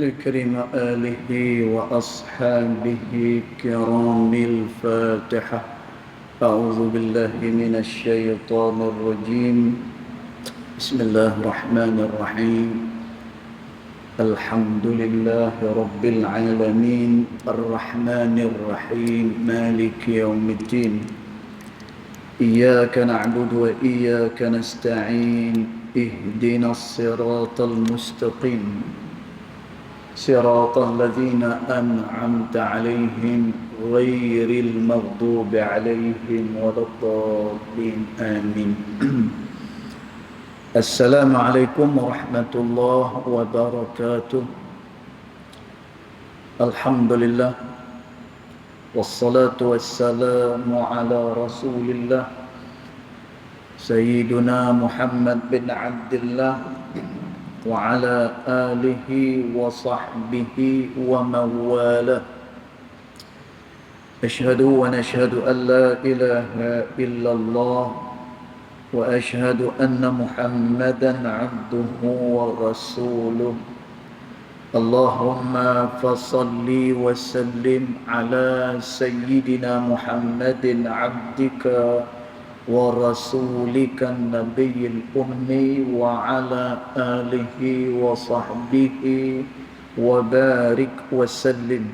لكرم آله وأصحابه كرام الفاتحة. أعوذ بالله من الشيطان الرجيم. بسم الله الرحمن الرحيم. الحمد لله رب العالمين الرحمن الرحيم مالك يوم الدين. إياك نعبد وإياك نستعين. اهدنا الصراط المستقيم صراط الذين أنعمت عليهم غير المغضوب عليهم ولا الضالين آمين. السلام عليكم ورحمة الله وبركاته. الحمد لله والصلاة والسلام على رسول الله سيدنا محمد بن عبد الله وعلى آله وصحبه ومن والاه. أشهد ونشهد أن لا إله إلا الله وأشهد أن محمدا عبده ورسوله. اللهم فصل وسلم على سيدنا محمد عبدك ورسولك النبي الأمي وعلى آله وصحبه وبارك وسلم.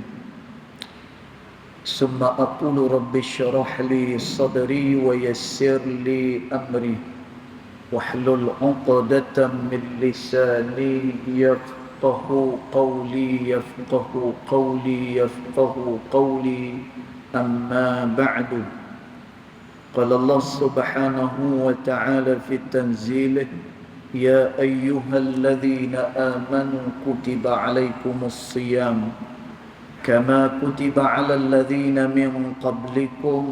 ثم أقول رب اشرح لي صدري ويسر لي أمري واحلل عقدة من لساني يفقه قولي أما بعد. قال الله سبحانه وتعالى في تنزيله: يا أيها الذين آمنوا كتب عليكم الصيام كما كتب على الذين من قبلكم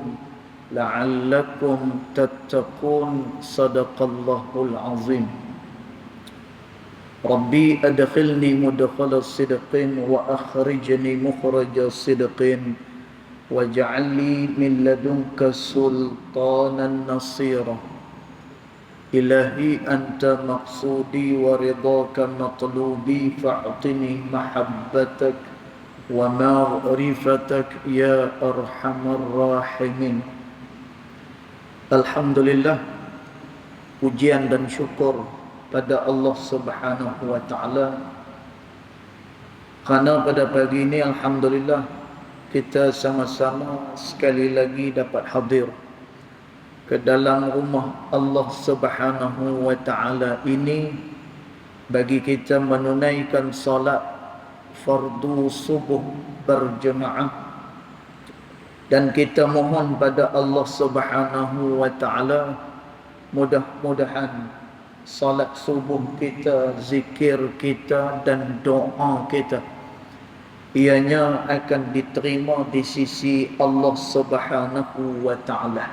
لعلكم تتقون. صدق الله العظيم. ربي أدخلني مدخل الصدق وأخرجني مخرج الصدق واجعل لي من لدنك سلطانا نصيرا. إلهي أنت مقصودي ورضاك مطلوبي فاعطني محبتك ومعرفتك يا أرحم الراحمين. Alhamdulillah, pujian dan syukur pada Allah Subhanahu wa taala, kerana pada pagi ini alhamdulillah kita sama-sama sekali lagi dapat hadir ke dalam rumah Allah Subhanahu wa taala ini bagi kita menunaikan solat fardu subuh berjemaah, dan kita mohon pada Allah Subhanahu wa taala mudah-mudahan solat subuh kita, zikir kita dan doa kita ianya akan diterima di sisi Allah Subhanahu wa taala.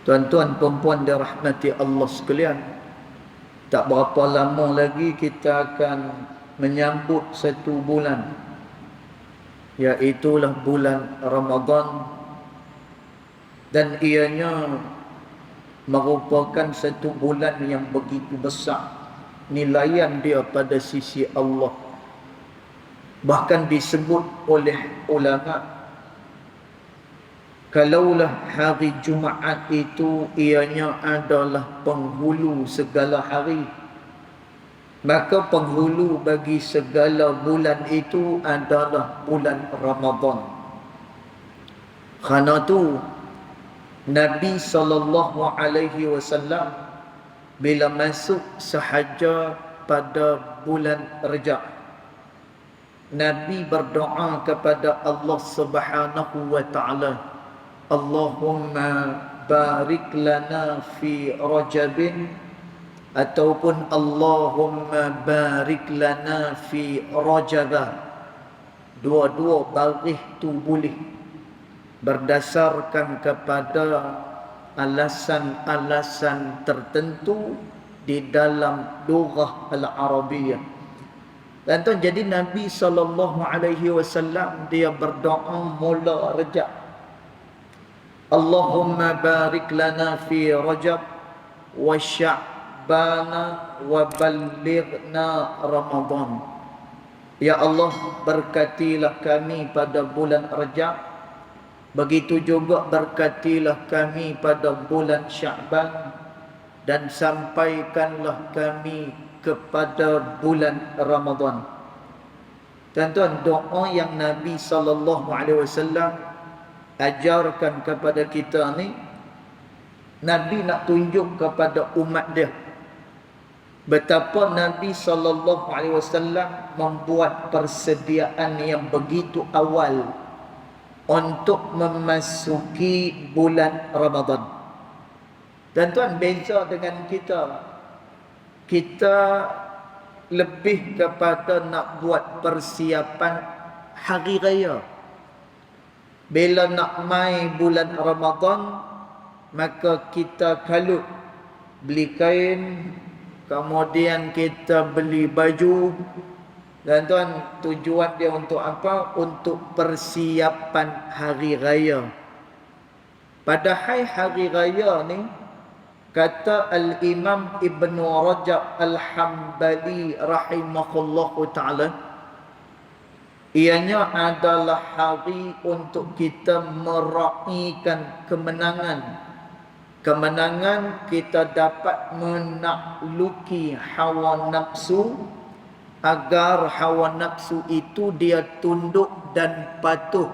Tuan-tuan perempuan dirahmati Allah sekalian, tak berapa lama lagi kita akan menyambut satu bulan, iaitulah bulan Ramadan, dan ianya merupakan satu bulan yang begitu besar nilaian dia pada sisi Allah. Bahkan disebut oleh ulama, kalaulah hari Jumaat itu ianya adalah penghulu segala hari, maka penghulu bagi segala bulan itu adalah bulan Ramadan. Kerana itu Nabi SAW bila masuk sahaja pada bulan Rajab, Nabi berdoa kepada Allah Subhanahu wa taala, Allahumma barik lana fi Rajabin, ataupun Allahumma barik lana fi Rajabah. Dua-dua baris tu boleh berdasarkan kepada alasan-alasan tertentu di dalam lughah al-Arabiyah. Dan tu jadi Nabi SAW dia berdoa mula Rajab, Allahumma barik lana fi Rajab wa Sya'bana wa ballighna Ramadan. Ya Allah, berkatilah kami pada bulan Rajab. Begitu juga berkatilah kami pada bulan Sya'ban. Dan sampaikanlah kami kepada bulan Ramadan. Tuan-tuan, doa yang Nabi SAW ajarkan kepada kita ni, Nabi nak tunjuk kepada umat dia betapa Nabi SAW membuat persediaan yang begitu awal untuk memasuki bulan Ramadan. Tuan-tuan, beza dengan kita. Kita lebih kepada nak buat persiapan hari raya. Bila nak mai bulan Ramadan, maka kita kalut beli kain, kemudian kita beli baju. Dan tuan, tujuan dia untuk apa? Untuk persiapan hari raya. Padahal hari raya ni, kata Al-Imam Ibn Rajab Al-Hambali rahimahullahu ta'ala, ianya adalah hari untuk kita meraihkan kemenangan. Kemenangan kita dapat menakluki hawa nafsu, agar hawa nafsu itu dia tunduk dan patuh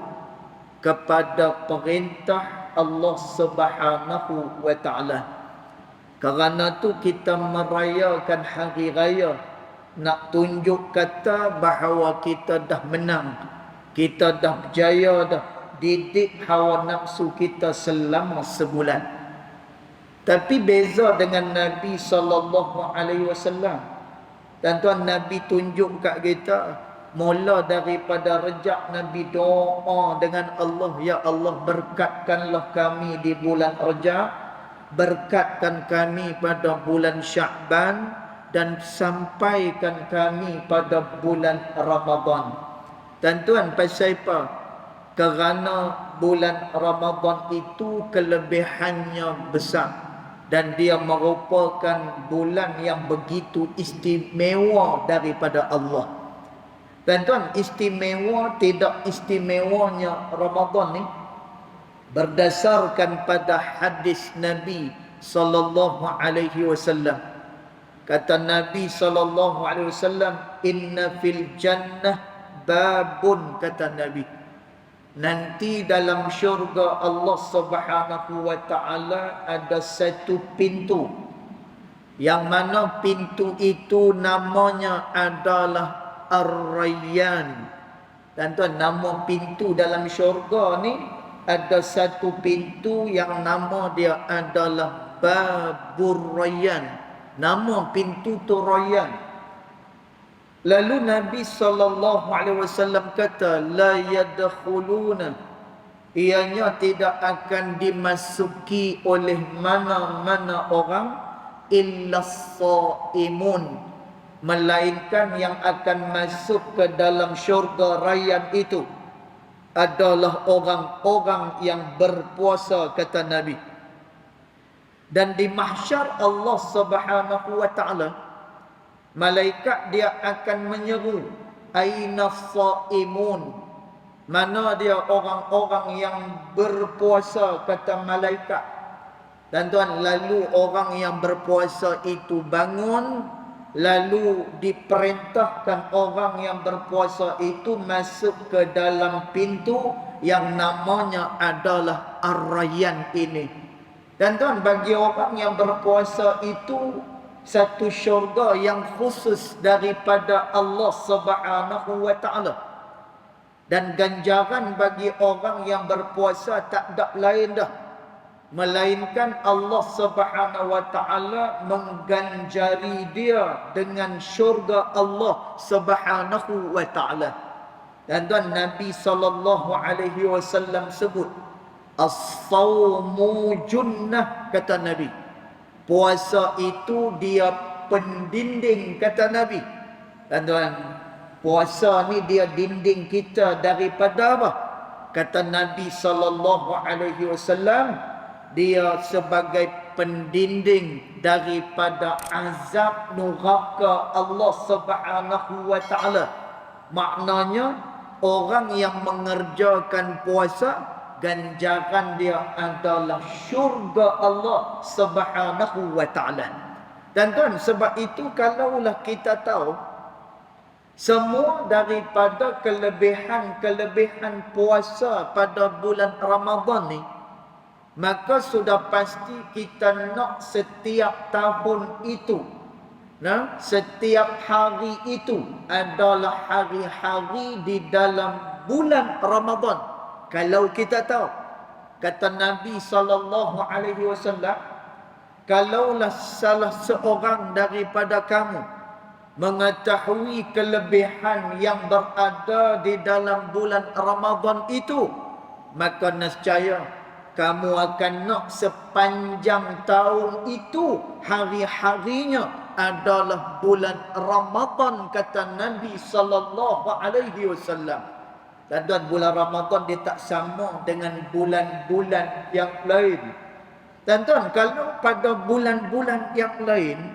kepada perintah Allah Subhanahu wa ta'ala. Kerana tu kita merayakan hari raya, nak tunjuk kata bahawa kita dah menang, kita dah berjaya dah didik hawa nafsu kita selama sebulan. Tapi beza dengan Nabi SAW. Dan tuan, Nabi tunjuk kat kita, mula daripada Rejab, Nabi doa dengan Allah, ya Allah, berkatkanlah kami di bulan Rejab, berkatkan kami pada bulan Sya'ban, dan sampaikan kami pada bulan Ramadan. Dan tuan, pasal apa? Kerana bulan Ramadan itu kelebihannya besar, dan dia merupakan bulan yang begitu istimewa daripada Allah. Dan tuan, istimewa tidak istimewanya Ramadan ni berdasarkan pada hadis Nabi SAW. Kata Nabi SAW, inna fil jannah babun, kata Nabi, nanti dalam syurga Allah Subhanahu wa ta'ala ada satu pintu, yang mana pintu itu namanya adalah Ar-Rayyan. Dan tuan, nama pintu dalam syurga ni ada satu pintu yang nama dia adalah Babur Rayyan. Nama pintu tu Rayyan. Lalu Nabi SAW kata, la yadkhuluna, ianya tidak akan dimasuki oleh mana-mana orang, illa shaimun, melainkan yang akan masuk ke dalam syurga Rayyan itu adalah orang-orang yang berpuasa, kata Nabi. Dan di mahsyar Allah Subhanahu wa ta'ala, malaikat dia akan menyeru, aina shaimun, mana dia orang-orang yang berpuasa, kata malaikat. Dan tuan, lalu orang yang berpuasa itu bangun, lalu diperintahkan orang yang berpuasa itu masuk ke dalam pintu yang namanya adalah Ar-Rayyan ini. Dan tuan, bagi orang yang berpuasa itu satu syurga yang khusus daripada Allah Subhanahu wa ta'ala. Dan ganjaran bagi orang yang berpuasa tak ada lain dah, melainkan Allah Subhanahu wa ta'ala mengganjari dia dengan syurga Allah Subhanahu wa ta'ala. Dan tuan, Nabi SAW sebut, as-sawmu junnah, kata Nabi. Puasa itu dia pendinding, kata Nabi. Dan tuan, puasa ni dia dinding kita daripada apa? Kata Nabi SAW, dia sebagai pendinding daripada azab neraka Allah Subhanahu wa ta'ala. Maknanya orang yang mengerjakan puasa, ganjaran dia adalah syurga Allah Subhanahu wa taala. Dan tuan, sebab itu kalaulah kita tahu semua daripada kelebihan-kelebihan puasa pada bulan Ramadan ni, maka sudah pasti kita nak setiap tahun itu, setiap hari itu adalah hari-hari di dalam bulan Ramadan. Kalau kita tahu, kata Nabi SAW, kalaulah salah seorang daripada kamu mengetahui kelebihan yang berada di dalam bulan Ramadan itu, maka nescaya kamu akan nak sepanjang tahun itu hari-harinya adalah bulan Ramadan, kata Nabi SAW. Dan bulan Ramadan dia tak sama dengan bulan-bulan yang lain. Dan tuan, kalau pada bulan-bulan yang lain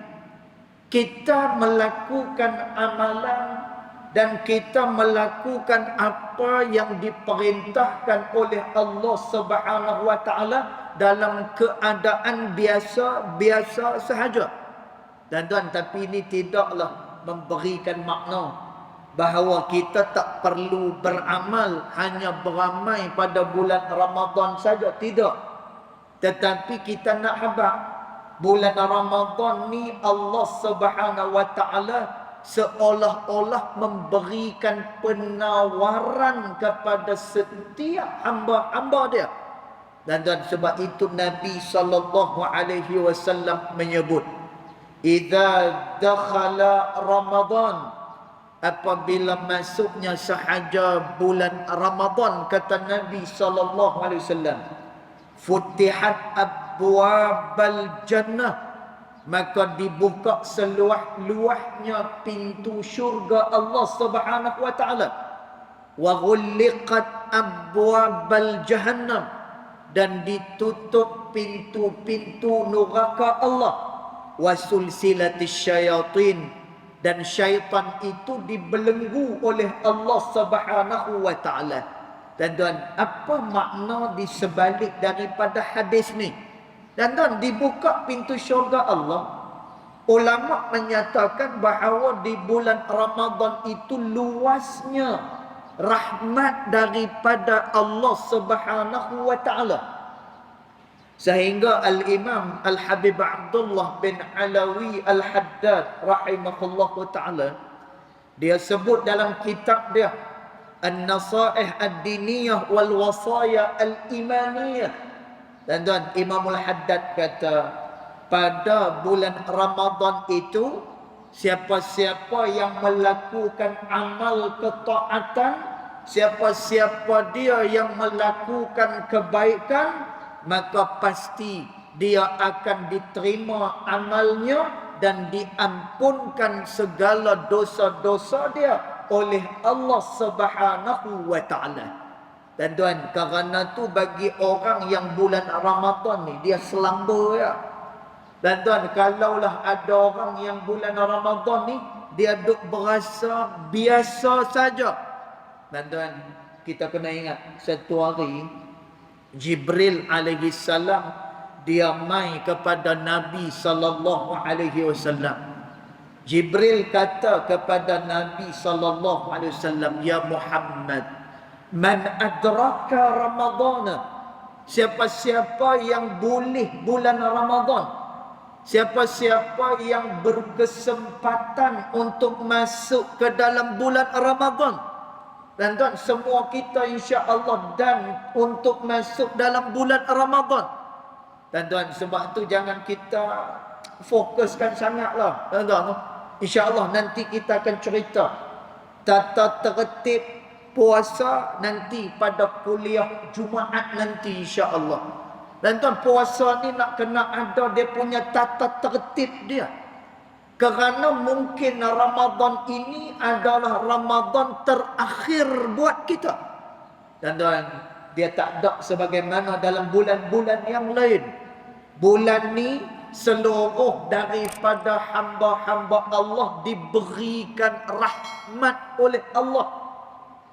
kita melakukan amalan dan kita melakukan apa yang diperintahkan oleh Allah Subhanahu wa taala dalam keadaan biasa sahaja. Dan tuan, tapi ini tidaklah memberikan makna bahawa kita tak perlu beramal, hanya beramai pada bulan Ramadan saja. Tidak. Tetapi kita nak habaq bulan Ramadan ni Allah Subhanahu wa taala seolah-olah memberikan penawaran kepada setiap hamba-hamba dia. Dan sebab itu Nabi SAW menyebut, idza dakhala Ramadan, apabila masuknya sahaja bulan Ramadan, kata Nabi SAW, futihat abwabal jannah, maka dibuka seluah-luahnya pintu syurga Allah Subhanahu wa taala. Wa ghulliqat abwabal jahannam, dan ditutup pintu-pintu neraka Allah. Wa sulsilatis syayatin, dan syaitan itu dibelenggu oleh Allah Subhanahu wa taala. Dan apa makna di sebalik daripada hadis ni? Dan dibuka pintu syurga Allah. Ulama menyatakan bahawa di bulan Ramadan itu luasnya rahmat daripada Allah Subhanahu wa taala. Sehingga Al-Imam Al-Habib Abdullah bin Alawi Al-Haddad rahimahullahu taala, dia sebut dalam kitab dia An-Nasaih Ad-Diniyah wal Wasaya Al-Imaniyah. Dan Imam Al-Haddad kata, pada bulan Ramadan itu siapa-siapa yang melakukan amal ketaatan, siapa-siapa dia yang melakukan kebaikan, maka pasti dia akan diterima amalnya dan diampunkan segala dosa-dosa dia oleh Allah Subhanahu wa taala. Dan kerana tu bagi orang yang bulan Ramadan ni dia selamba ya. Dan kalaulah ada orang yang bulan Ramadan ni dia duk berasa biasa saja. Dan kita kena ingat, satu hari Jibril alaihi salam dia mai kepada Nabi sallallahu alaihi wasallam. Jibril kata kepada Nabi sallallahu alaihi wasallam, ya Muhammad, man adraka Ramadhan, siapa-siapa yang boleh bulan Ramadan, siapa-siapa yang berkesempatan untuk masuk ke dalam bulan Ramadan. Dan semua kita insya-Allah dan untuk masuk dalam bulan Ramadan. Dan sebab tu jangan kita fokuskan sangatlah. InsyaAllah nanti kita akan cerita tata tertib puasa nanti pada kuliah Jumaat nanti insyaAllah. Dan puasa ni nak kena ada dia punya tata tertib dia. Kerana mungkin Ramadan ini adalah Ramadan terakhir buat kita. Dan dia tak ada sebagaimana dalam bulan-bulan yang lain. Bulan ni seluruh daripada hamba-hamba Allah diberikan rahmat oleh Allah.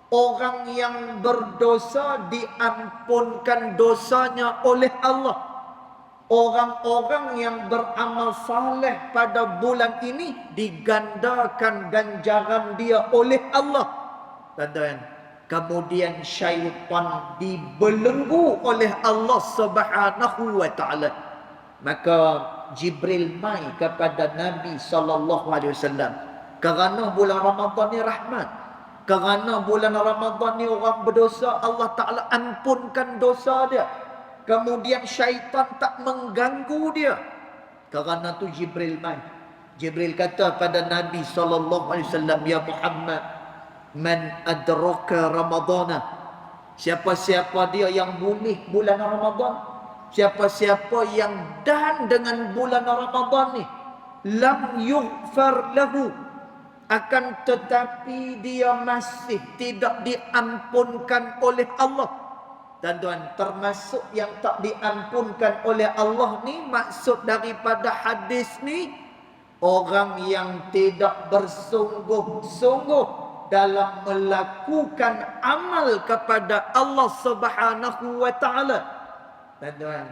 Orang yang berdosa diampunkan dosanya oleh Allah. Orang-orang yang beramal saleh pada bulan ini digandakan ganjaran dia oleh Allah. Tuan-tuan, kemudian syaitan dibelenggu oleh Allah Subhanahu wa taala. Maka Jibril mai kepada Nabi sallallahu alaihi wasallam kerana bulan Ramadan ni rahmat. Kerana bulan Ramadan ni orang berdosa, Allah Taala ampunkan dosa dia. Kemudian syaitan tak mengganggu dia. Kerana tu Jibril mai. Jibril kata pada Nabi sallallahu alaihi wasallam, ya Muhammad, man adraka Ramadana. Siapa-siapa dia yang boleh bulan Ramadan, siapa-siapa yang dan dengan bulan Ramadan ni, lam yughfar lahu, akan tetapi dia masih tidak diampunkan oleh Allah. Tuan-tuan, termasuk yang tak diampunkan oleh Allah ni, maksud daripada hadis ni, orang yang tidak bersungguh-sungguh dalam melakukan amal kepada Allah Subhanahu wa taala. Tuan-tuan,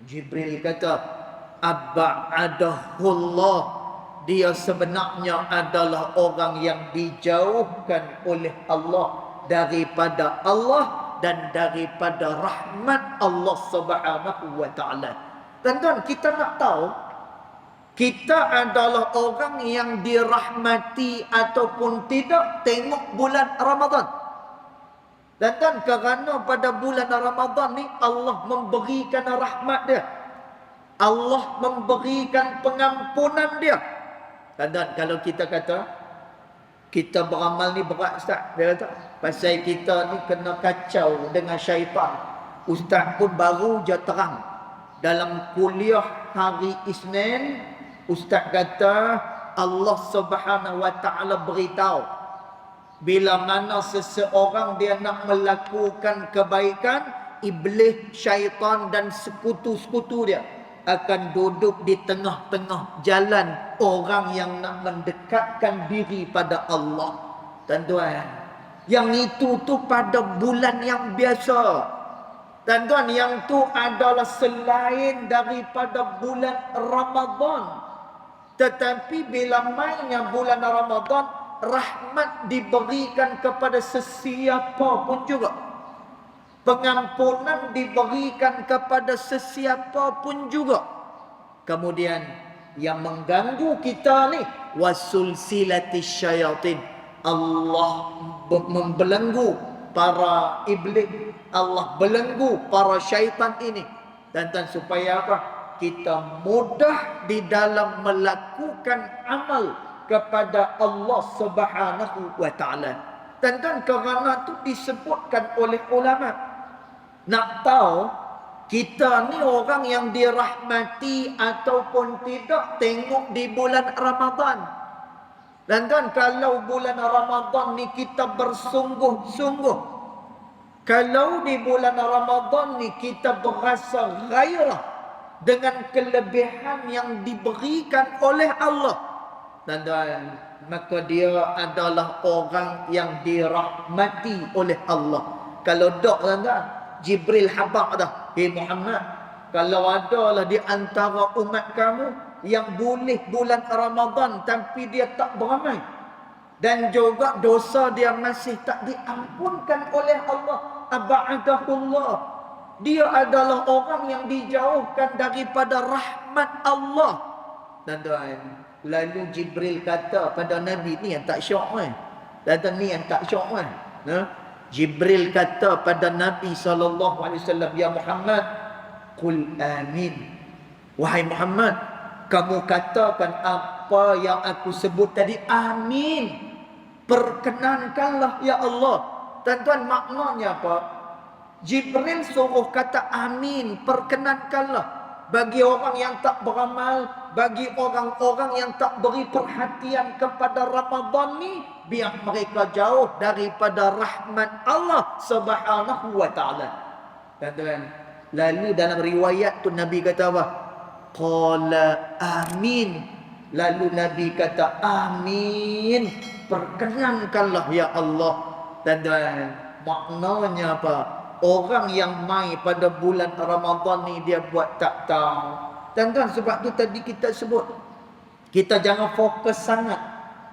Jibril kata, ab'adahullah, dia sebenarnya adalah orang yang dijauhkan oleh Allah daripada Allah dan daripada rahmat Allah Subhanahu wa taala. Tuan-tuan, kita nak tahu kita adalah orang yang dirahmati ataupun tidak tengok bulan Ramadan. Tuan-tuan, kerana pada bulan Ramadan ni Allah memberikan rahmat dia. Allah memberikan pengampunan dia. Tuan-tuan, kalau kita kata kita beramal ni berat Ustaz, dia kata pasal kita ni kena kacau dengan syaitan. Ustaz pun baru je terang dalam kuliah hari Isnin, Ustaz kata Allah Subhanahu wa taala beritahu, bila mana seseorang dia nak melakukan kebaikan, iblis, syaitan dan sekutu-sekutu dia akan duduk di tengah-tengah jalan orang yang nak mendekatkan diri pada Allah. Tuan-tuan, yang itu tu pada bulan yang biasa. Tuan-tuan, yang tu adalah selain daripada bulan Ramadan. Tetapi bila mainnya bulan Ramadan, rahmat diberikan kepada sesiapa pun juga. Pengampunan diberikan kepada sesiapa pun juga. Kemudian yang mengganggu kita ni, wasulsilatis syayatin, Allah membelenggu para iblis, Allah belenggu para syaitan ini. Dan supaya apa? Kita mudah di dalam melakukan amal kepada Allah Subhanahu wa taala. Dan kerana itu disebutkan oleh ulama. Nak tahu kita ni orang yang dirahmati ataupun tidak, tengok di bulan Ramadan. Dan kalau bulan Ramadan ni kita bersungguh-sungguh, kalau di bulan Ramadan ni kita berasa gairah dengan kelebihan yang diberikan oleh Allah, dan maka dia adalah orang yang dirahmati oleh Allah. Kalau tak, Jibril habaq dah, hey Muhammad, kalau adalah di antara umat kamu yang boleh bulan Ramadan tapi dia tak beramal, dan juga dosa dia masih tak diampunkan oleh Allah, ab'adahullah, dia adalah orang yang dijauhkan daripada rahmat Allah. Dan lalu Jibril kata pada Nabi, ni yang tak syok kan? Dan ni yang tak syok kan? Jibril kata pada Nabi SAW, ya Muhammad, qul amin. Wahai Muhammad, kamu katakan apa yang aku sebut tadi, amin. Perkenankanlah ya Allah. Tuan-tuan, maknanya apa? Jibril suruh kata amin, perkenankanlah. Bagi orang yang tak beramal, bagi orang-orang yang tak beri perhatian kepada Ramadan ni, biar mereka jauh daripada rahmat Allah Subhanahu wa taala. Tuan-tuan, lalu dalam riwayat tu Nabi kata apa? Qala amin. Lalu Nabi kata amin. Perkenankanlah ya Allah. Dan maknanya apa? Orang yang mai pada bulan Ramadan ni dia buat tak tahu. Dan sebab tu tadi kita sebut, kita jangan fokus sangat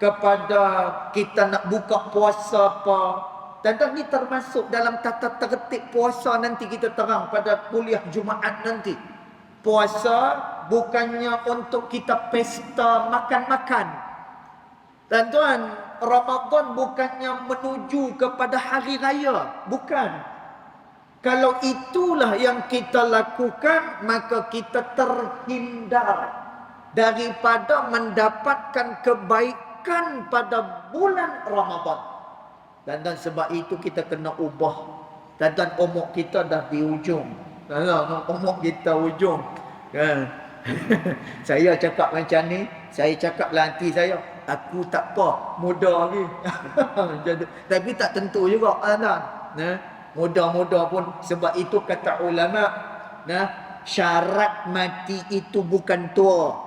kepada kita nak buka puasa apa. Dan ni termasuk dalam tata tertib puasa nanti kita terang pada kuliah Jumaat nanti. Puasa bukannya untuk kita pesta makan-makan. Dan tuan, Ramadan bukannya menuju kepada hari raya. Bukan. Kalau itulah yang kita lakukan, maka kita terhindar daripada mendapatkan kebaikan pada bulan Ramadan. Dan sebab itu kita kena ubah. Dan umur kita dah di ujung. Umur kita ujung. Kan? Saya cakap macam ni, saya cakap lah hati saya, aku tak apa, muda lagi. Tapi tak tentu juga muda-muda pun. Sebab itu kata ulama, syarat mati itu bukan tua.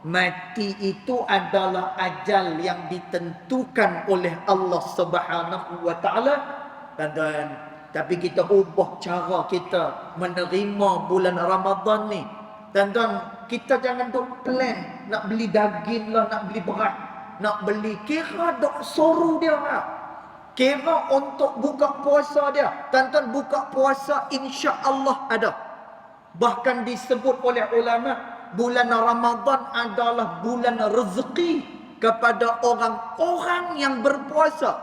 Mati itu adalah ajal yang ditentukan oleh Allah Subhanahu wa taala. Dan tapi kita ubah cara kita menerima bulan Ramadan ni. Dan kita jangan duk plan nak beli daging lah, nak beli beras, nak beli, kira duk suruh dia lah. Kira untuk buka puasa dia. Dan buka puasa insya-Allah ada. Bahkan disebut oleh ulama, bulan Ramadan adalah bulan rezeki kepada orang-orang yang berpuasa.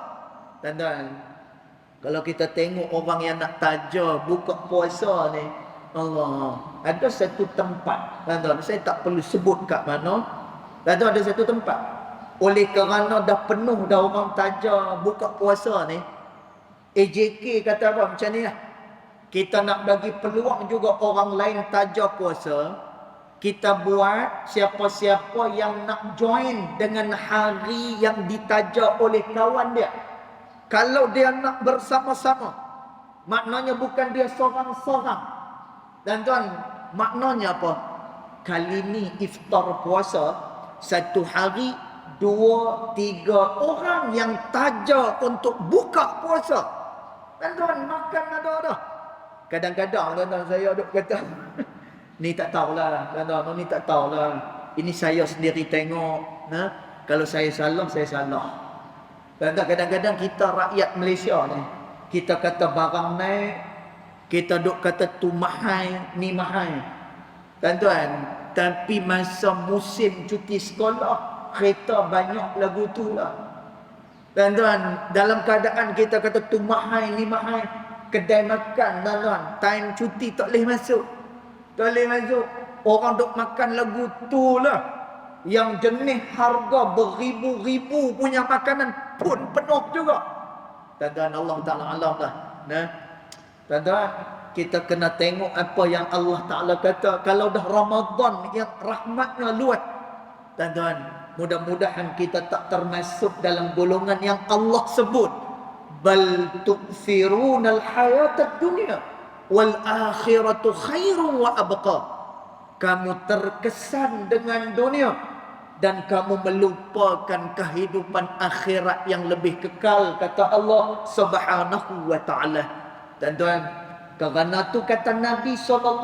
Dan kalau kita tengok orang yang nak taja buka puasa ni, Allah, ada satu tempat, saya tak perlu sebut kat mana. Ada satu tempat, oleh kerana dah penuh dah orang taja buka puasa ni, AJK kata apa macam ni lah, kita nak bagi peluang juga orang lain taja puasa. Kita buat siapa-siapa yang nak join dengan hari yang ditaja oleh kawan dia. Kalau dia nak bersama-sama, maknanya bukan dia seorang-seorang. Dan maknanya apa? Kali ni iftar puasa, satu hari 2-3 orang yang taja untuk buka puasa. Dan makan ada dah. Kadang-kadang saya duk kata ni tak tahulah, ni tak tahulah. Ini saya sendiri tengok. Kalau saya salah, saya salah. Dan kadang-kadang kita rakyat Malaysia ni, kita kata barang naik, kita duk kata tu mahal, ni mahal. Dan tapi masa musim cuti sekolah, kereta banyak lagu tu lah. Dan dalam keadaan kita kata tu mahal, ni mahal, kedai makan, time cuti tak boleh masuk. Tak boleh masuk. Orang duk makan lagu tu lah. Yang jenis harga beribu-ribu punya makanan pun penuh juga. Dan Allah Ta'ala alam lah. Dan kita kena tengok apa yang Allah Ta'ala kata. Kalau dah Ramadan yang rahmatnya luas. Dan mudah-mudahan kita tak termasuk dalam golongan yang Allah sebut. Bal tu'thirunal hayatad dunia wal akhiratu khairun wa abqa. Kamu terkesan dengan dunia dan kamu melupakan kehidupan akhirat yang lebih kekal, kata Allah Subhanahu wa taala. Dan kerana tu kata Nabi SAW,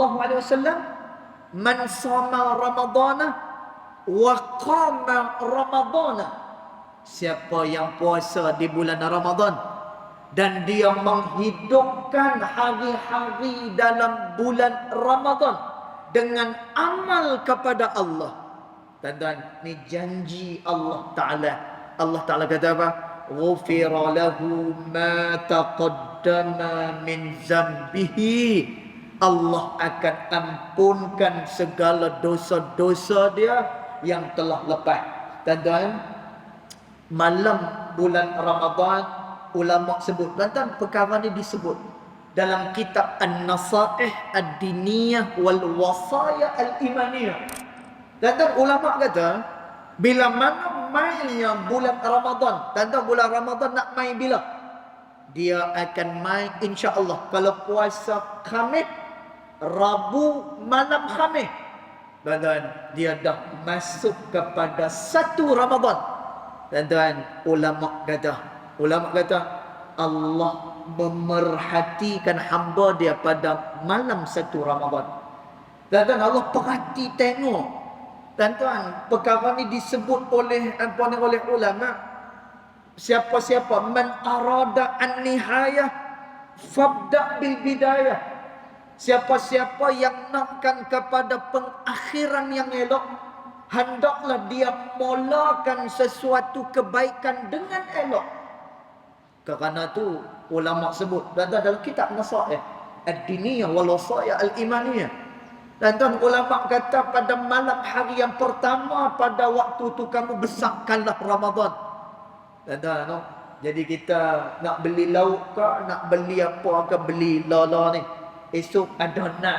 man sama ramadana wa qama ramadana, siapa yang puasa di bulan Ramadan dan dia menghidupkan hari-hari dalam bulan Ramadan dengan amal kepada Allah. Dan ni janji Allah Ta'ala. Allah Ta'ala kata apa? Ghufira lahu ma taqaddama min zambihi. Allah akan ampunkan segala dosa-dosa dia yang telah lepas. Dan malam bulan Ramadan, ulama sebut, dan perkara ni disebut dalam kitab An-Nasaih Ad-Diniyah wal Wasaya Al-Imaniyah. Dan ulama kata, bila mana mainnya bulan Ramadan, bulan Ramadan nak main bila? Dia akan main insya-Allah kalau puasa Khamis, Rabu malam Khamis. Tuan-tuan, dia dah masuk kepada satu Ramadan. Tuan-tuan, ulama kata Allah memerhatikan hamba dia pada malam satu Ramadan. Tuan-tuan, Allah perhati tengok. Tuan-tuan, perkara ni disebut oleh ulama. Siapa-siapa man arada an-nihayah fabda bil bidayah. Siapa-siapa yang nakkan kepada pengakhiran yang elok, hendaklah dia mulakan sesuatu kebaikan dengan elok. Kerana tu ulama sebut dalam kitab Nasaih ad-diniyah wal wasaya al-imaniyah. Dan tuan ulama kata pada malam hari yang pertama pada waktu tu kamu besarkanlah Ramadan. Dan tuan, jadi kita nak beli lauk ke, nak beli apa ke, beli lala ni. Esok ada nak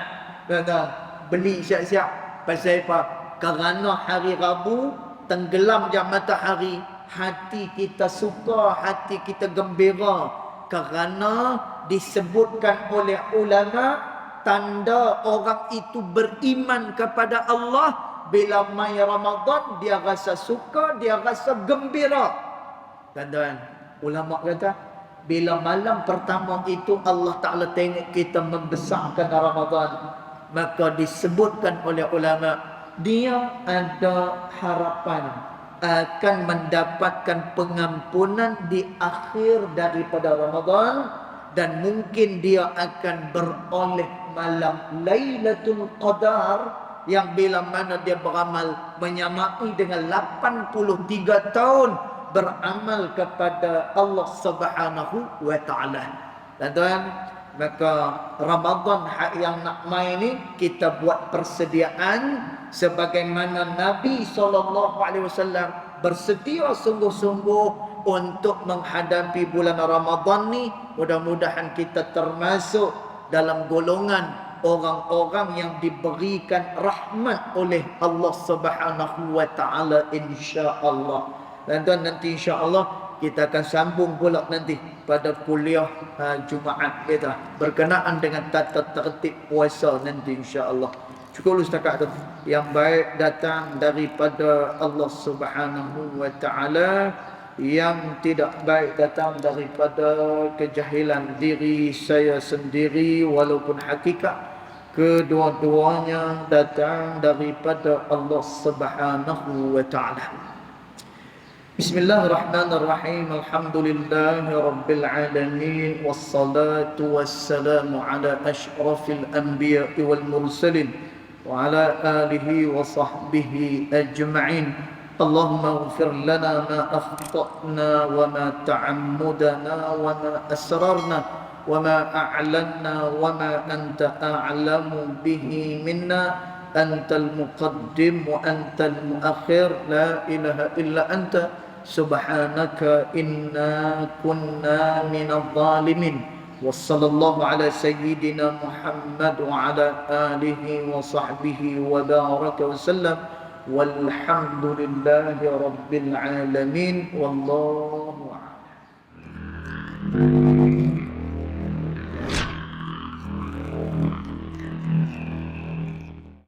beli siap-siap. Pasal apa? Kerana hari Rabu tenggelam jam matahari, hati kita suka, hati kita gembira. Kerana disebutkan oleh ulama, tanda orang itu beriman kepada Allah bila mai Ramadan dia rasa suka, dia rasa gembira. Tuan-tuan, ulama kata bila malam pertama itu Allah Ta'ala tengok kita membesarkan Ramadan, maka disebutkan oleh ulama, dia ada harapan akan mendapatkan pengampunan di akhir daripada Ramadan, dan mungkin dia akan beroleh malam Lailatul Qadar, yang bila mana dia beramal menyamai dengan 83 tahun beramal kepada Allah Subhanahu wa taala. Dan tuan, maka Ramadan yang nak mai ni kita buat persediaan sebagaimana Nabi SAW bersedia sungguh-sungguh untuk menghadapi bulan Ramadan ni. Mudah-mudahan kita termasuk dalam golongan orang-orang yang diberikan rahmat oleh Allah Subhanahu wa taala, insya-Allah. Dan tuan, nanti insya-Allah kita akan sambung pula nanti pada kuliah Jumaat kita berkenaan dengan tata tertib puasa nanti insya-Allah. Cukup setakat tu. Yang baik datang daripada Allah Subhanahu wa taala, yang tidak baik datang daripada kejahilan diri saya sendiri, walaupun hakikat kedua-duanya datang daripada Allah Subhanahu wa taala. Bismillahirrahmanirrahim. Alhamdulillahi rabbil alamin, wassalatu wassalamu ala asyrafil anbiya'i wal mursalin wa ala alihi wa sahbihi ajma'in. Allahumma ighfir lana ma akhta'na wa ma ta'ammudana wa ma asrarna wa ma a'lanna wa ma anta a'lamu bihi minna. Antal muqaddim wa antal muakhir, la ilaha illa anta subhanaka inna kunna minadh dhalimin. Wassallallahu ala sayyidina Muhammad wa ala alihi wa sahbihi wa baraka wa sallam. Walhamdulillahi rabbil alamin. Wallahu a'lam.